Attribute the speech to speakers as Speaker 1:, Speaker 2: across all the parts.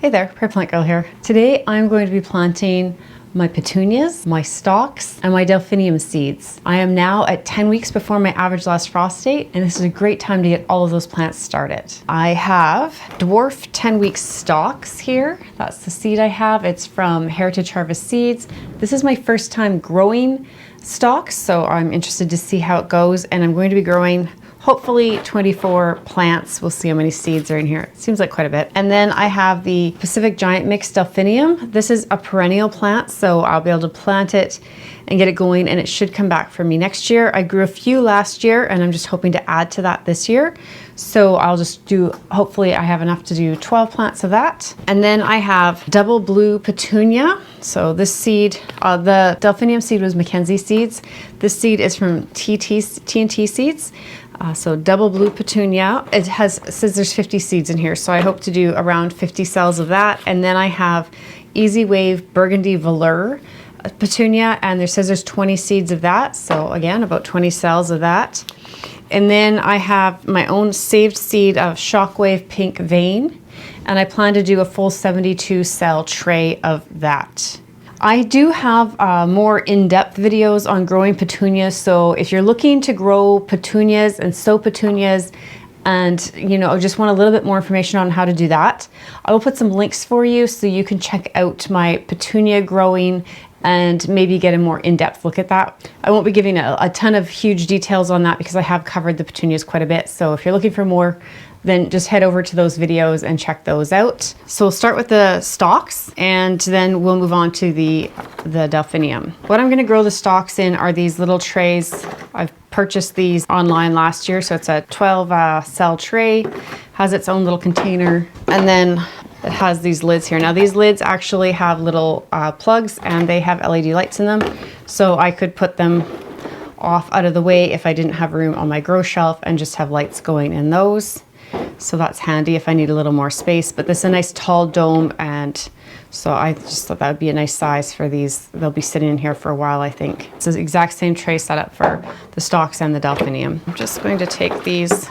Speaker 1: Hey there, Prairie Plant Girl here. Today I'm going to be planting my petunias, my stalks, and my delphinium seeds. I am now at 10 weeks before my average last frost date, and this is a great time to get all of those plants started. I have dwarf 10 week stalks here. That's the seed I have. It's from Heritage Harvest Seeds. This is my first time growing stalks, so I'm interested to see how it goes, and I'm going to be growing hopefully 24 plants. We'll see how many seeds are in here. It seems like quite a bit. And then I have the Pacific Giant Mix Delphinium. This is a perennial plant, so I'll be able to plant it and get it going, and it should come back for me next year. I grew a few last year, and I'm just hoping to add to that this year. So I'll just do, hopefully I have enough to do 12 plants of that. And then I have double blue petunia. So this seed, the delphinium seed was Mackenzie seeds. This seed is from TNT seeds. So double blue petunia. It says there's 50 seeds in here, so I hope to do around 50 cells of that. And then I have Easy Wave Burgundy Velour petunia, and there says there's 20 seeds of that. So again, about 20 cells of that. And then I have my own saved seed of Shockwave Pink Vein, and I plan to do a full 72 cell tray of that. I do have more in-depth videos on growing petunias, so if you're looking to grow petunias and sow petunias and just want a little bit more information on how to do that, I will put some links for you so you can check out my petunia growing and maybe get a more in-depth look at that. I won't be giving a ton of huge details on that because I have covered the petunias quite a bit, so if you're looking for more, then just head over to those videos and check those out. So we'll start with the stalks, and then we'll move on to the delphinium. What I'm gonna grow the stalks in are these little trays. I've purchased these online last year, so it's a 12 cell tray, has its own little container, and then it has these lids here. Now these lids actually have little plugs, and they have LED lights in them, so I could put them off out of the way if I didn't have room on my grow shelf and just have lights going in those. So that's handy if I need a little more space, but this is a nice tall dome, and so I just thought that would be a nice size for these. They'll be sitting in here for a while, I think. It's the exact same tray setup for the stalks and the delphinium. I'm just going to take these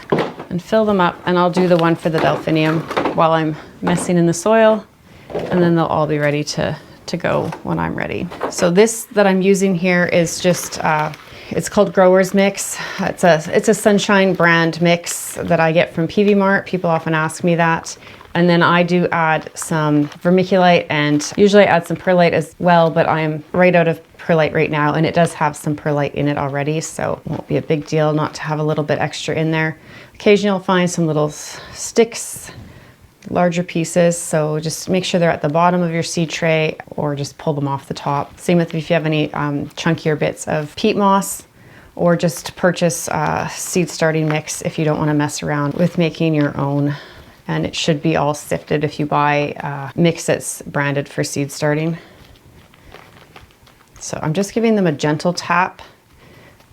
Speaker 1: and fill them up, and I'll do the one for the delphinium while I'm messing in the soil, and then they'll all be ready to go when I'm ready. So this that I'm using here is just it's called Growers Mix. It's a Sunshine brand mix that I get from PV Mart. People often ask me that. And then I do add some vermiculite, and usually I add some perlite as well, but I'm right out of perlite right now, and it does have some perlite in it already, so it won't be a big deal not to have a little bit extra in there. Occasionally I'll find some little sticks, larger pieces, so just make sure they're at the bottom of your seed tray or just pull them off the top. Same with if you have any chunkier bits of peat moss, or just purchase seed starting mix if you don't want to mess around with making your own. And it should be all sifted if you buy mix that's branded for seed starting. So I'm just giving them a gentle tap,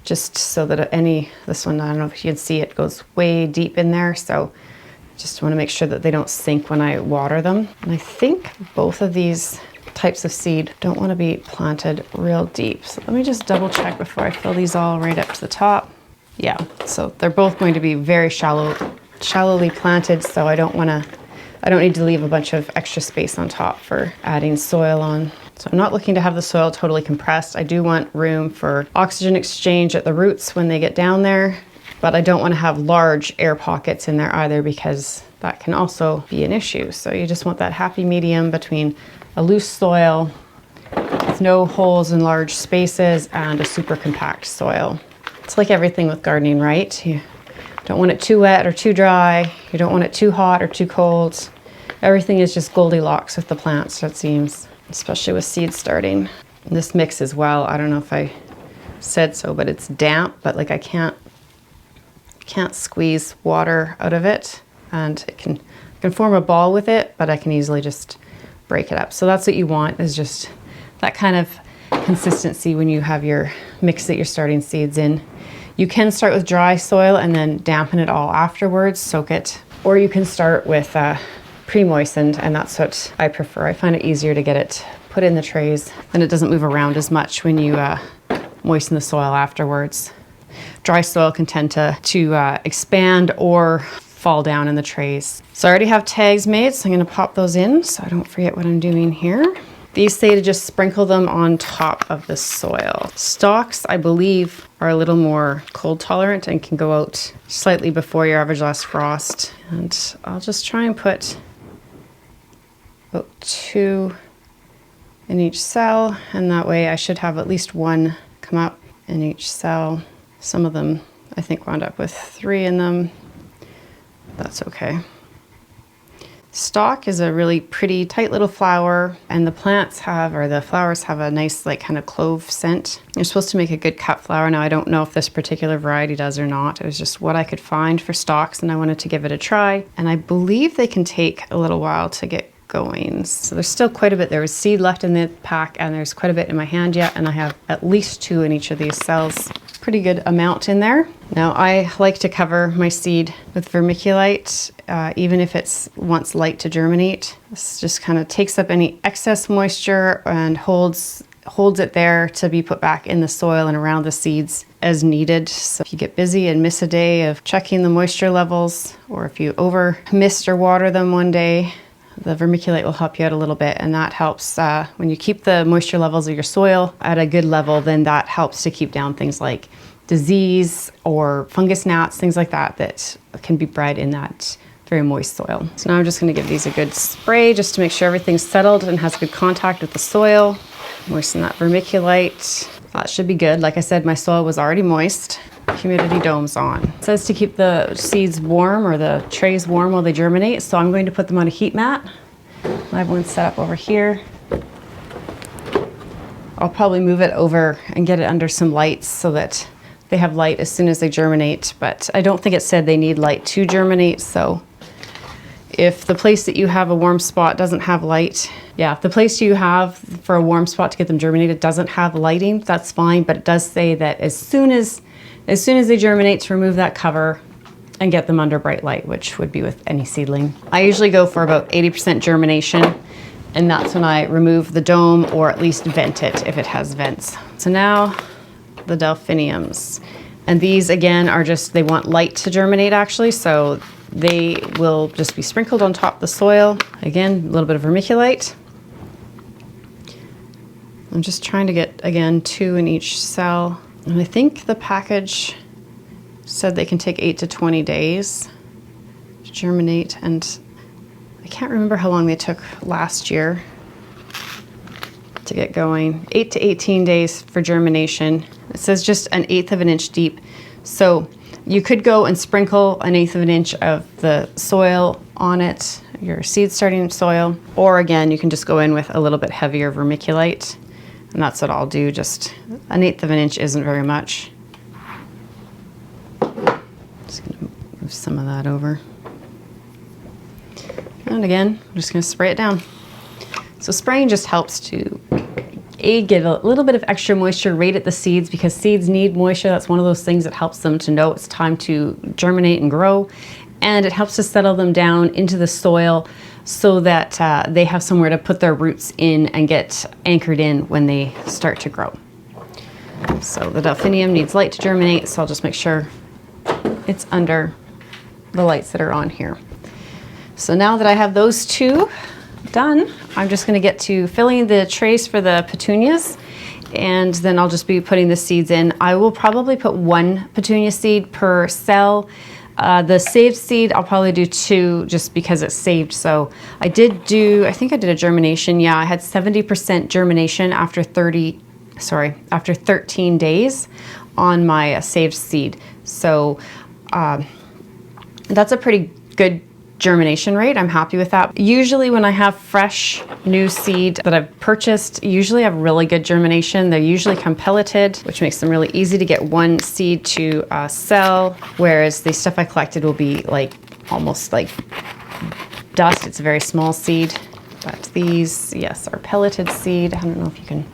Speaker 1: just so that this one, I don't know if you can see, it goes way deep in there, so just want to make sure that they don't sink when I water them. And I think both of these types of seed don't want to be planted real deep. So let me just double check before I fill these all right up to the top. Yeah, so they're both going to be very shallowly planted, so I don't need to leave a bunch of extra space on top for adding soil on. So I'm not looking to have the soil totally compressed. I do want room for oxygen exchange at the roots when they get down there, but I don't want to have large air pockets in there either, because that can also be an issue. So you just want that happy medium between a loose soil with no holes in large spaces and a super compact soil. It's like everything with gardening, right? You don't want it too wet or too dry. You don't want it too hot or too cold. Everything is just Goldilocks with the plants, it seems, especially with seed starting. And this mix as well, I don't know if I said so, but it's damp, but like I can't squeeze water out of it, and I can form a ball with it, but I can easily just break it up. So that's what you want, is just that kind of consistency when you have your mix that you're starting seeds in. You can start with dry soil and then dampen it all afterwards, soak it, or you can start with pre-moistened, and that's what I prefer. I find it easier to get it put in the trays, and it doesn't move around as much when you moisten the soil afterwards. Dry soil can tend to expand or fall down in the trays. So I already have tags made, so I'm gonna pop those in so I don't forget what I'm doing here. These say to just sprinkle them on top of the soil. Stalks, I believe, are a little more cold tolerant and can go out slightly before your average last frost. And I'll just try and put about 2 in each cell, and that way I should have at least 1 come up in each cell. Some of them I think wound up with 3 in them. That's okay. Stalk is a really pretty tight little flower, and the flowers have a nice like kind of clove scent. You're supposed to make a good cut flower. Now I don't know if this particular variety does or not. It was just what I could find for stalks, and I wanted to give it a try. And I believe they can take a little while to get going. So there's still quite a bit. There was seed left in the pack, and there's quite a bit in my hand yet, and I have at least 2 in each of these cells. Pretty good amount in there. Now I like to cover my seed with vermiculite, even if it's wants light to germinate. This just kind of takes up any excess moisture and holds it there to be put back in the soil and around the seeds as needed. So if you get busy and miss a day of checking the moisture levels, or if you over mist or water them one day, the vermiculite will help you out a little bit, and that helps when you keep the moisture levels of your soil at a good level, then that helps to keep down things like disease or fungus gnats, things like that that can be bred in that very moist soil. So now I'm just going to give these a good spray just to make sure everything's settled and has good contact with the soil. Moisten that vermiculite. That should be good. Like I said, my soil was already moist. Humidity dome's on. It says to keep the seeds warm, or the trays warm, while they germinate, so I'm going to put them on a heat mat. I have one set up over here. I'll probably move it over and get it under some lights so that they have light as soon as they germinate, but I don't think it said they need light to germinate, so if the place that you have a warm spot doesn't have light, if the place you have for a warm spot to get them germinated doesn't have lighting, that's fine, but it does say that as soon as they germinate, to remove that cover and get them under bright light, which would be with any seedling. I usually go for about 80% germination, and that's when I remove the dome, or at least vent it if it has vents. So now the Delphiniums. And these again are just, they want light to germinate actually, so they will just be sprinkled on top of the soil. Again, a little bit of vermiculite. I'm just trying to get, again, 2 in each cell. And I think the package said they can take 8 to 20 days to germinate, and I can't remember how long they took last year to get going. 8 to 18 days for germination. It says just 1/8 of an inch deep. So you could go and sprinkle 1/8 of an inch of the soil on it, your seed starting soil, or again, you can just go in with a little bit heavier vermiculite. And that's what I'll do. Just 1/8 of an inch isn't very much. Just gonna move some of that over. And again, I'm just gonna spray it down. So spraying just helps to get a little bit of extra moisture right at the seeds, because seeds need moisture. That's one of those things that helps them to know it's time to germinate and grow. And it helps to settle them down into the soil so that they have somewhere to put their roots in and get anchored in when they start to grow. So the Delphinium needs light to germinate, so I'll just make sure it's under the lights that are on here. So now that I have those 2 done, I'm just going to get to filling the trays for the petunias, and then I'll just be putting the seeds in. I will probably put 1 petunia seed per cell. The saved seed, I'll probably do 2 just because it's saved. So I think I did a germination. Yeah, I had 70% germination after 13 days on my saved seed. So that's a pretty good germination rate. I'm happy with that. Usually when I have fresh new seed that I've purchased, usually have really good germination. They usually come pelleted, which makes them really easy to get 1 seed to sell, whereas the stuff I collected will be like almost like dust. It's a very small seed, but these, yes, are pelleted seed. I don't know if you can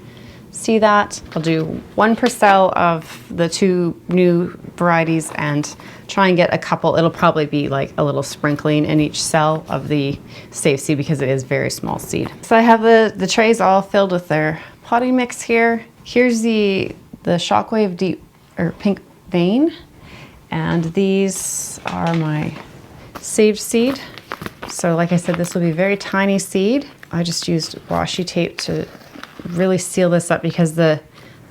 Speaker 1: see that. I'll do 1 per cell of the 2 new varieties and try and get a couple. It'll probably be like a little sprinkling in each cell of the saved seed because it is very small seed. So I have the trays all filled with their potting mix here. Here's the Shockwave deep or pink vein, and these are my saved seed. So like I said, this will be very tiny seed. I just used washi tape to really seal this up because the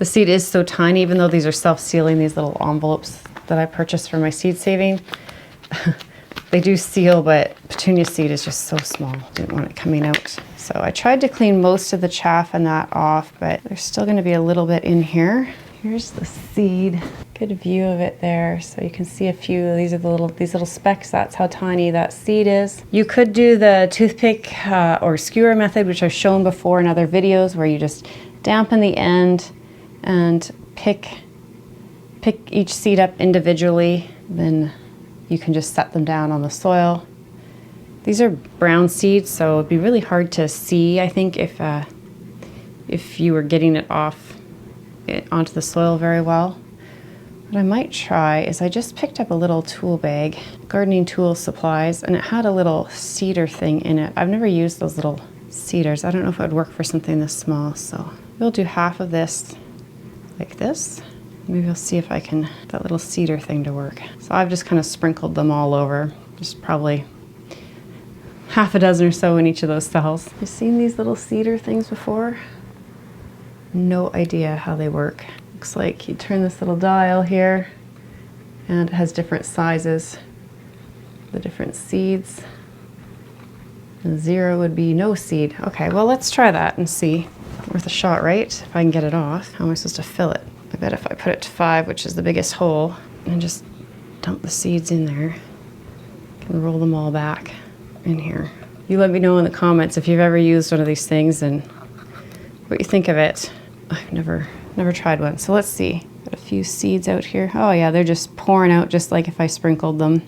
Speaker 1: seed is so tiny, even though these are self-sealing, these little envelopes that I purchased for my seed saving. They do seal, but petunia seed is just so small. Didn't want it coming out. So I tried to clean most of the chaff and that off, but there's still going to be a little bit in here. Here's the seed. Good view of it there. So you can see a few. These are these little specks. That's how tiny that seed is. You could do the toothpick or skewer method, which I've shown before in other videos, where you just dampen the end and pick each seed up individually. Then you can just set them down on the soil. These are brown seeds, so it'd be really hard to see, I think, if you were getting it onto the soil very well. What I might try is I just picked up a little tool bag, gardening tool supplies, and it had a little seeder thing in it. I've never used those little seeders. I don't know if it would work for something this small, so we'll do half of this like this. Maybe I'll see if I can get that little seeder thing to work. So I've just kind of sprinkled them all over, just probably half a dozen or so in each of those cells. You've seen these little seeder things before? No idea how they work. Looks like you turn this little dial here and it has different sizes, the different seeds. And 0 would be no seed. Okay, well, let's try that and see. Worth a shot, right? If I can get it off. How am I supposed to fill it? I bet if I put it to 5, which is the biggest hole, and just dump the seeds in there, I can roll them all back in here. You let me know in the comments if you've ever used one of these things and what you think of it. I've never tried one. So let's see. Got a few seeds out here. Oh yeah, they're just pouring out just like if I sprinkled them.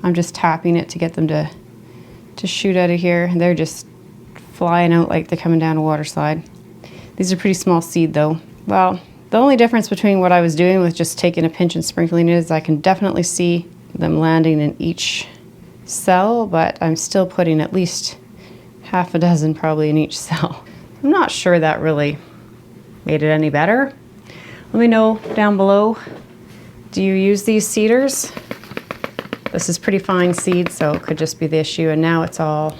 Speaker 1: I'm just tapping it to get them to shoot out of here. They're just flying out like they're coming down a water slide. These are pretty small seed though. Well, the only difference between what I was doing with just taking a pinch and sprinkling it is I can definitely see them landing in each cell, but I'm still putting at least half a dozen probably in each cell. I'm not sure that really made it any better. Let me know down below. Do you use these seeders? This is pretty fine seed, so it could just be the issue, and now it's all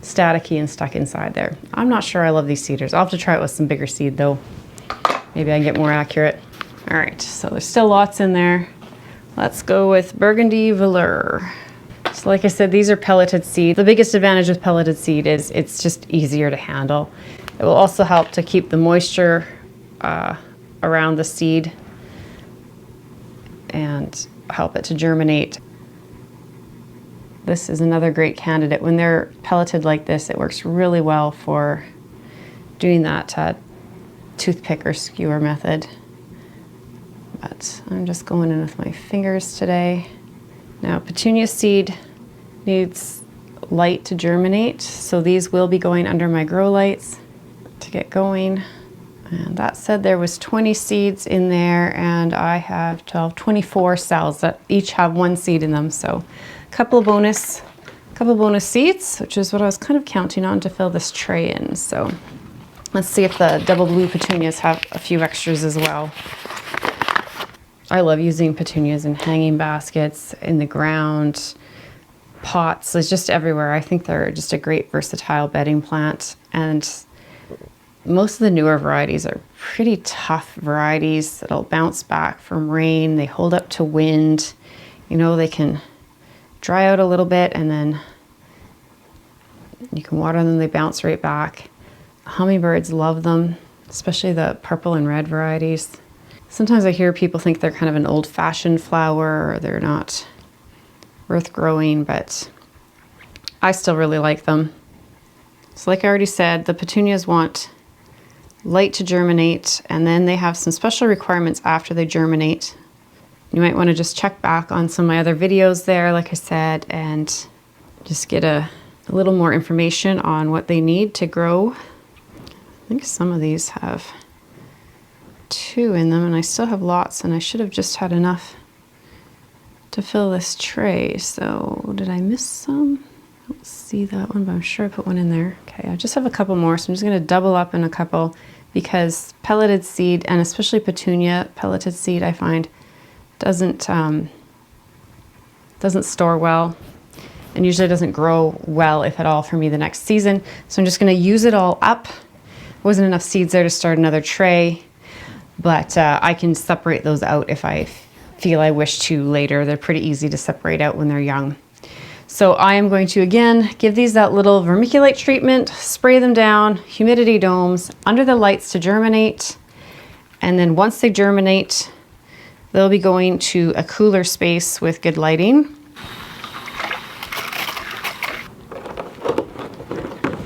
Speaker 1: staticky and stuck inside there. I'm not sure I love these seeders. I'll have to try it with some bigger seed though. Maybe I can get more accurate. All right, so there's still lots in there. Let's go with Burgundy Velour. So like I said, these are pelleted seed. The biggest advantage with pelleted seed is it's just easier to handle. It will also help to keep the moisture around the seed and help it to germinate. This is another great candidate. When they're pelleted like this, it works really well for doing that toothpick or skewer method. But I'm just going in with my fingers today. Now, petunia seed needs light to germinate, so these will be going under my grow lights to get going. And that said, there was 20 seeds in there, and I have 24 cells that each have 1 seed in them. So a couple of bonus seeds, which is what I was kind of counting on to fill this tray in. So let's see if the double blue petunias have a few extras as well. I love using petunias in hanging baskets, in the ground, pots, it's just everywhere. I think they're just a great versatile bedding plant. And most of the newer varieties are pretty tough varieties that'll bounce back from rain. They hold up to wind. You know, they can dry out a little bit and then you can water them, they bounce right back. Hummingbirds love them, especially the purple and red varieties. Sometimes I hear people think they're kind of an old-fashioned flower or they're not worth growing, but I still really like them. So like I already said, the petunias want light to germinate, and then they have some special requirements after they germinate. You might want to just check back on some of my other videos there, like I said, and just get a little more information on what they need to grow. I think some of these have 2 in them, and I still have lots, and I should have just had enough to fill this tray. So did I miss some? I don't see that one, but I'm sure I put one in there. Okay, I just have a couple more, so I'm just going to double up in a couple because pelleted seed, and especially petunia pelleted seed, I find doesn't doesn't store well, and usually doesn't grow well, if at all, for me the next season. So I'm just gonna use it all up. Wasn't enough seeds there to start another tray, but I can separate those out if I feel I wish to later. They're pretty easy to separate out when they're young. So I am going to, again, give these that little vermiculite treatment, spray them down, humidity domes, under the lights to germinate. And then once they germinate, they'll be going to a cooler space with good lighting.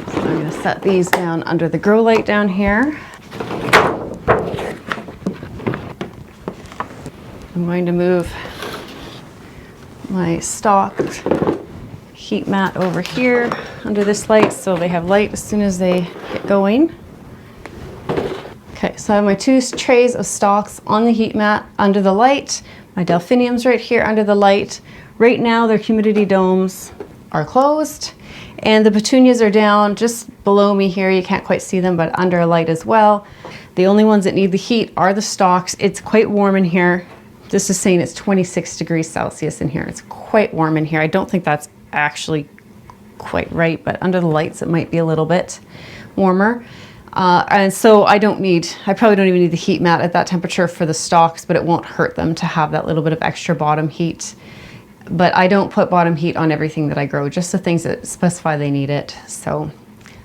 Speaker 1: So I'm going to set these down under the grow light down here. I'm going to move my stalked heat mat over here under this light so they have light as soon as they get going. Okay, so I have my 2 trays of stalks on the heat mat under the light. My delphiniums right here under the light. Right now their humidity domes are closed, and the petunias are down just below me here. You can't quite see them, but under a light as well. The only ones that need the heat are the stalks. It's quite warm in here. This is saying it's 26 degrees Celsius in here. It's quite warm in here. I don't think that's actually quite right, but under the lights it might be a little bit warmer. And so I probably don't even need the heat mat at that temperature for the stalks, but it won't hurt them to have that little bit of extra bottom heat. But I don't put bottom heat on everything that I grow, just the things that specify they need it. So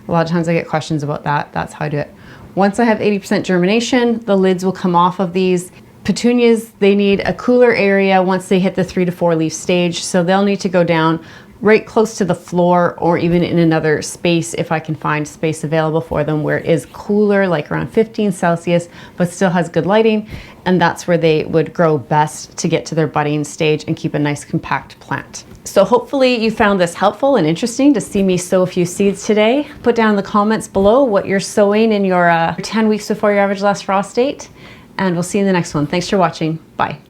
Speaker 1: a lot of times I get questions about that. That's how I do it. Once I have 80% germination, the lids will come off of these. Petunias, they need a cooler area once they hit the 3 to 4 leaf stage. So they'll need to go down right close to the floor, or even in another space if I can find space available for them where it is cooler, like around 15 Celsius, but still has good lighting. And that's where they would grow best to get to their budding stage and keep a nice compact plant. So hopefully you found this helpful and interesting to see me sow a few seeds today. Put down in the comments below what you're sowing in your 10 weeks before your average last frost date, and we'll see you in the next one. Thanks for watching. Bye.